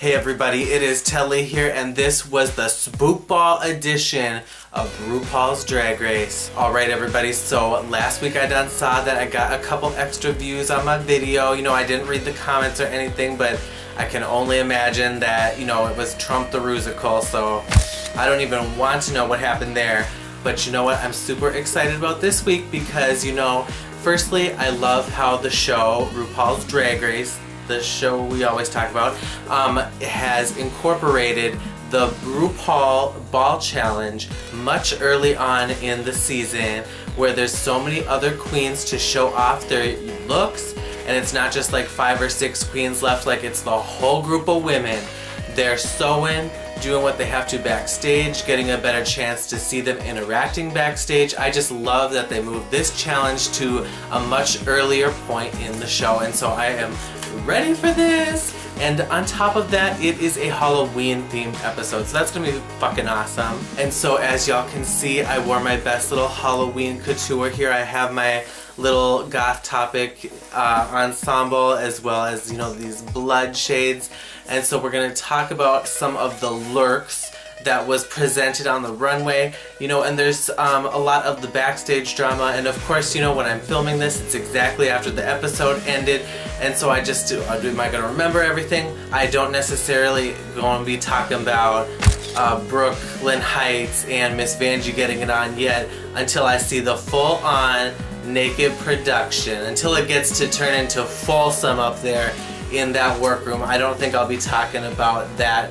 Hey everybody, it is Tedley here, and this was the Spookball edition of Rupaul's Drag Race. Alright everybody, so last week I saw that I got a couple extra views on my video. You know, I didn't read the comments or anything, but I can only imagine that, you know, it was Trump the Rusical, so I don't even want to know what happened there. But you know what, I'm super excited about this week because, you know, firstly, I love how the show, Rupaul's Drag Race, the show we always talk about, has incorporated the Rupaul Ball Challenge much early on in the season, where there's so many other queens to show off their looks, and it's not just like 5 or 6 queens left, like it's the whole group of women. They're sewing, doing what they have to backstage, getting a better chance to see them interacting backstage. I just love that they moved this challenge to a much earlier point in the show, and so I am ready for this. And on top of that, it is a Halloween themed episode, so that's gonna be fucking awesome. And so as y'all can see, I wore my best little Halloween couture here. I have my little goth topic ensemble, as well as, you know, these blood shades. And so we're gonna talk about some of the lurks that was presented on the runway, you know, and there's a lot of the backstage drama, and of course, you know, when I'm filming this, it's exactly after the episode ended, and so I just am I gonna remember everything? I don't necessarily gonna be talking about Brooklyn Heights and Miss Vanjie getting it on yet until I see the full-on naked production, until it gets to turn into Folsom up there in that workroom. I don't think I'll be talking about that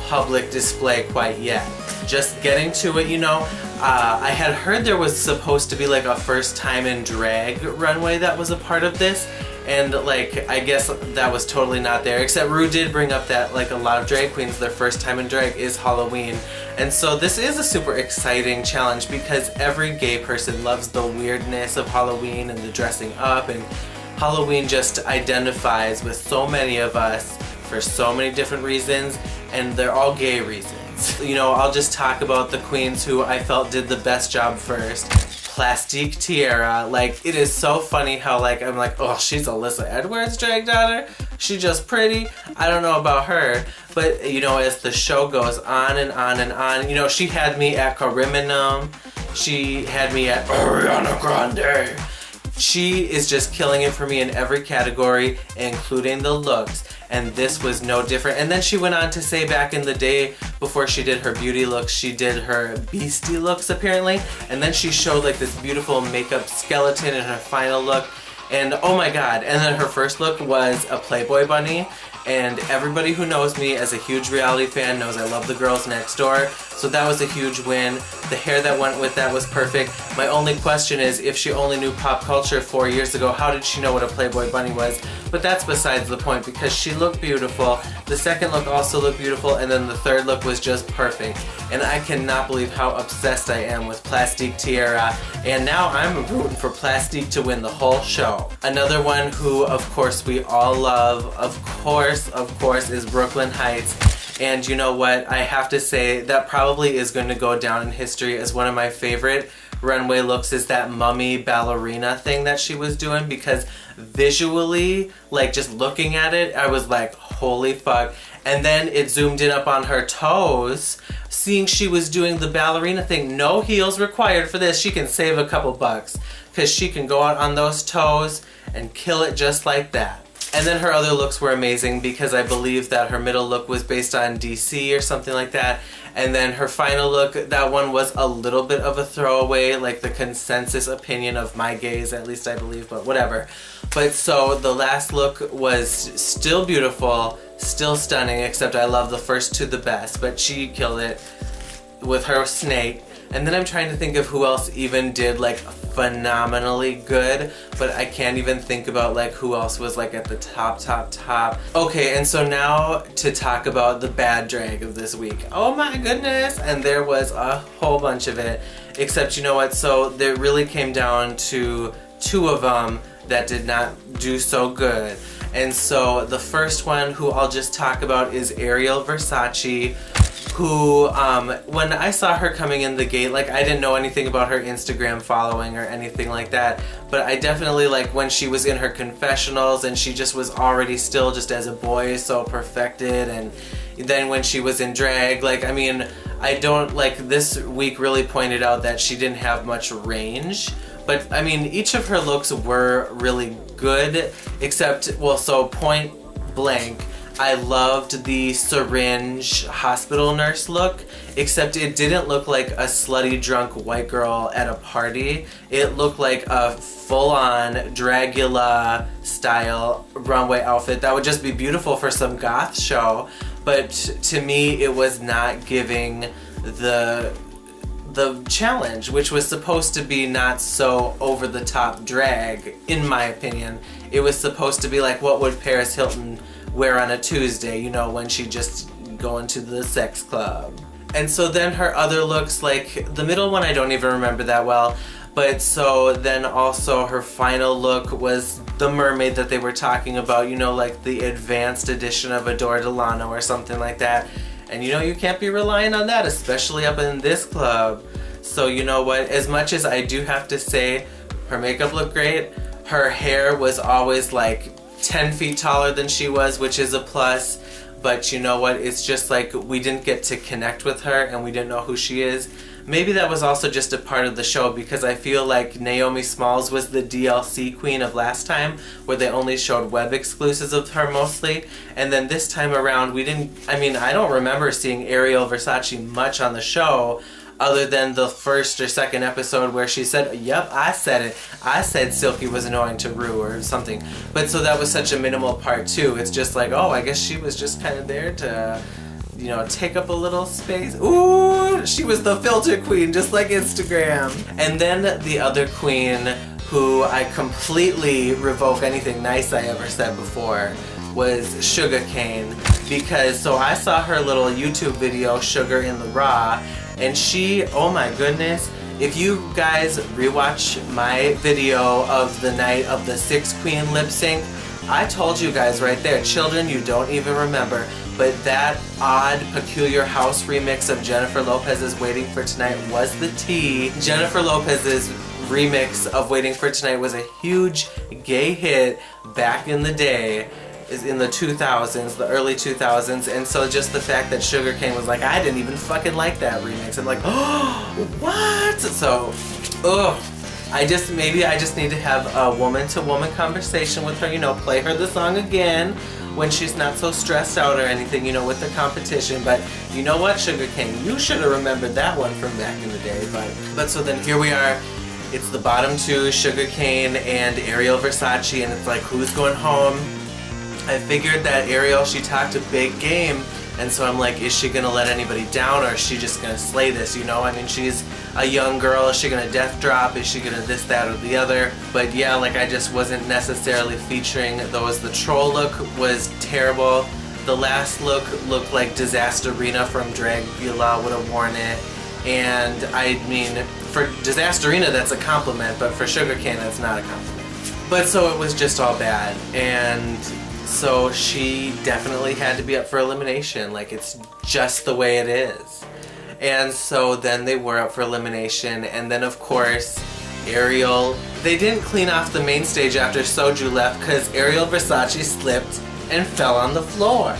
public display quite yet. Just getting to it, you know, I had heard there was supposed to be like a first time in drag runway that was a part of this, and like I guess that was totally not there, except Ru did bring up that like a lot of drag queens, their first time in drag is Halloween. And so this is a super exciting challenge because every gay person loves the weirdness of Halloween and the dressing up, and Halloween just identifies with so many of us for so many different reasons, and they're all gay reasons. You know, I'll just talk about the queens who I felt did the best job first. Plastique Tiara, like, it is so funny how, like, I'm like, oh, she's Alyssa Edwards' drag daughter? She just pretty? I don't know about her. But, you know, as the show goes on and on and on, you know, she had me at Cariminum. She had me at Ariana Grande. She is just killing it for me in every category, including the looks, and this was no different. And then she went on to say back in the day, before she did her beauty looks, she did her beastie looks apparently, and then she showed like this beautiful makeup skeleton in her final look, and oh my god. And then her first look was a Playboy bunny, and everybody who knows me as a huge reality fan knows I love the girls next door, so that was a huge win. The hair that went with that was perfect. My only question is, if she only knew pop culture 4 years ago, how did she know what a Playboy bunny was? But that's besides the point, because she looked beautiful. The second look also looked beautiful, and then the third look was just perfect. And I cannot believe how obsessed I am with Plastique Tiara, and now I'm rooting for Plastique to win the whole show. Another one who, of course, we all love, of course, is Brooklyn Heights. And you know what, I have to say that probably is going to go down in history as one of my favorite runway looks, is that mummy ballerina thing that she was doing, because visually, like just looking at it, I was like, holy fuck. And then it zoomed in up on her toes, seeing she was doing the ballerina thing. No heels required for this. She can save a couple bucks because she can go out on those toes and kill it just like that. And then her other looks were amazing, because I believe that her middle look was based on DC or something like that. And then her final look, that one was a little bit of a throwaway, like the consensus opinion of my gays, at least I believe, but whatever. But so the last look was still beautiful, still stunning, except I love the first two the best, but she killed it with her snake. And then I'm trying to think of who else even did like phenomenally good, but I can't even think about like who else was like at the top. Okay, and so now to talk about the bad drag of this week. Oh my goodness, and there was a whole bunch of it, except you know what, so there really came down to 2 of them that did not do so good. And so the first one who I'll just talk about is Ariel Versace. who, when I saw her coming in the gate, like, I didn't know anything about her Instagram following or anything like that, but I definitely, like, when she was in her confessionals and she just was already still just as a boy so perfected, and then when she was in drag, like, I mean, I don't, like, this week really pointed out that she didn't have much range, but, I mean, each of her looks were really good, except, well, so point blank, I loved the syringe hospital nurse look, except it didn't look like a slutty drunk white girl at a party. It looked like a full-on Dragula style runway outfit that would just be beautiful for some goth show, but to me it was not giving the challenge, which was supposed to be not so over-the-top drag, in my opinion. It was supposed to be like, what would Paris Hilton wear on a Tuesday, you know, when she just going to the sex club. And so then her other looks, like the middle one I don't even remember that well, but so then also her final look was the mermaid that they were talking about, you know, like the advanced edition of Adore Delano or something like that. And you know, you can't be relying on that, especially up in this club. So you know what, as much as I do have to say her makeup looked great, her hair was always like 10 feet taller than she was, which is a plus, but you know what, it's just like we didn't get to connect with her and we didn't know who she is. Maybe that was also just a part of the show, because I feel like Naomi Smalls was the DLC queen of last time, where they only showed web exclusives of her mostly, and then this time around we didn't, I mean, I don't remember seeing Ariel Versace much on the show, other than the first or second episode where she said, yep, I said it. I said Silky was annoying to Rue or something. But so that was such a minimal part too. It's just like, oh, I guess she was just kind of there to, you know, take up a little space. Ooh, she was the filter queen, just like Instagram. And then the other queen, who I completely revoke anything nice I ever said before, was Sugar Cane. Because, so I saw her little YouTube video, Sugar in the Raw, and she, oh my goodness, if you guys rewatch my video of the night of the 6 queen lip sync, I told you guys right there, children, you don't even remember, but that odd, peculiar house remix of Jennifer Lopez's Waiting for Tonight was the tea. Jennifer Lopez's remix of Waiting for Tonight was a huge gay hit back in the day, in the 2000s, the early 2000s, and so just the fact that Sugar Cane was like, I didn't even fucking like that remix. I'm like, oh, what? So, ugh. Maybe I just need to have a woman-to-woman conversation with her, you know, play her the song again when she's not so stressed out or anything, you know, with the competition. But you know what, Sugar Cane, you should have remembered that one from back in the day. But so then here we are. It's the bottom two, Sugar Cane and Ariel Versace, and it's like, who's going home? I figured that Ariel, she talked a big game, and so I'm like, is she gonna let anybody down, or is she just gonna slay this, you know? I mean, she's a young girl, is she gonna death drop, is she gonna this, that, or the other? But yeah, like, I just wasn't necessarily featuring those. The troll look was terrible. The last look looked like Disasterina from Dragula would have worn it, and I mean, for Disasterina that's a compliment, but for Sugar Cane that's not a compliment. But so it was just all bad, and so she definitely had to be up for elimination. Like, it's just the way it is. And so then they were up for elimination, and then of course Ariel, they didn't clean off the main stage after Soju left because Ariel Versace slipped and fell on the floor.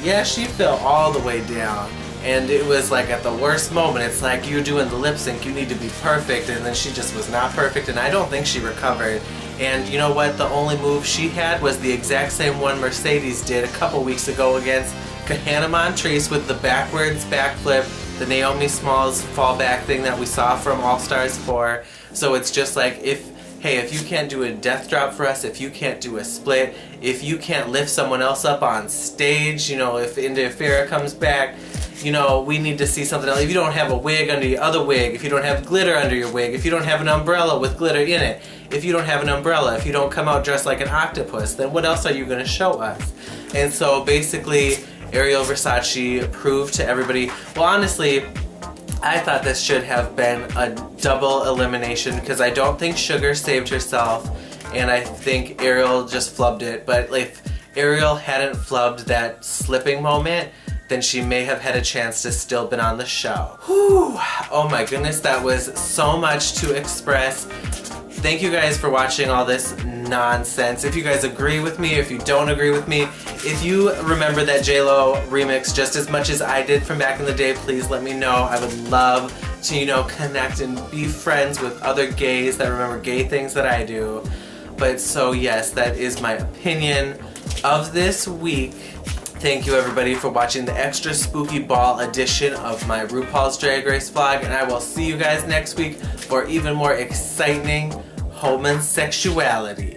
Yeah, she fell all the way down. And it was like at the worst moment, it's like you doing the lip sync, you need to be perfect, and then she just was not perfect, and I don't think she recovered. And you know what, the only move she had was the exact same one Mercedes did a couple weeks ago against Kahana Montrese with the backwards backflip, the Naomi Smalls fallback thing that we saw from All Stars 4. So it's just like, hey, if you can't do a death drop for us, if you can't do a split, if you can't lift someone else up on stage, you know, if Indira comes back, you know, we need to see something else. If you don't have a wig under your other wig, if you don't have glitter under your wig, if you don't have an umbrella with glitter in it, if you don't have an umbrella, if you don't come out dressed like an octopus, then what else are you going to show us? And so basically, Ariel Versace proved to everybody, well, honestly, I thought this should have been a double elimination because I don't think Sugar saved herself, and I think Ariel just flubbed it. But if Ariel hadn't flubbed that slipping moment, then she may have had a chance to still been on the show. Whew. Oh my goodness, that was so much to express. Thank you guys for watching all this nonsense. If you guys agree with me, if you don't agree with me, if you remember that J-Lo remix just as much as I did from back in the day, please let me know. I would love to, you know, connect and be friends with other gays that remember gay things that I do. But so yes, that is my opinion of this week. Thank you everybody for watching the extra spooky ball edition of my RuPaul's Drag Race vlog, and I will see you guys next week for even more exciting homosexuality.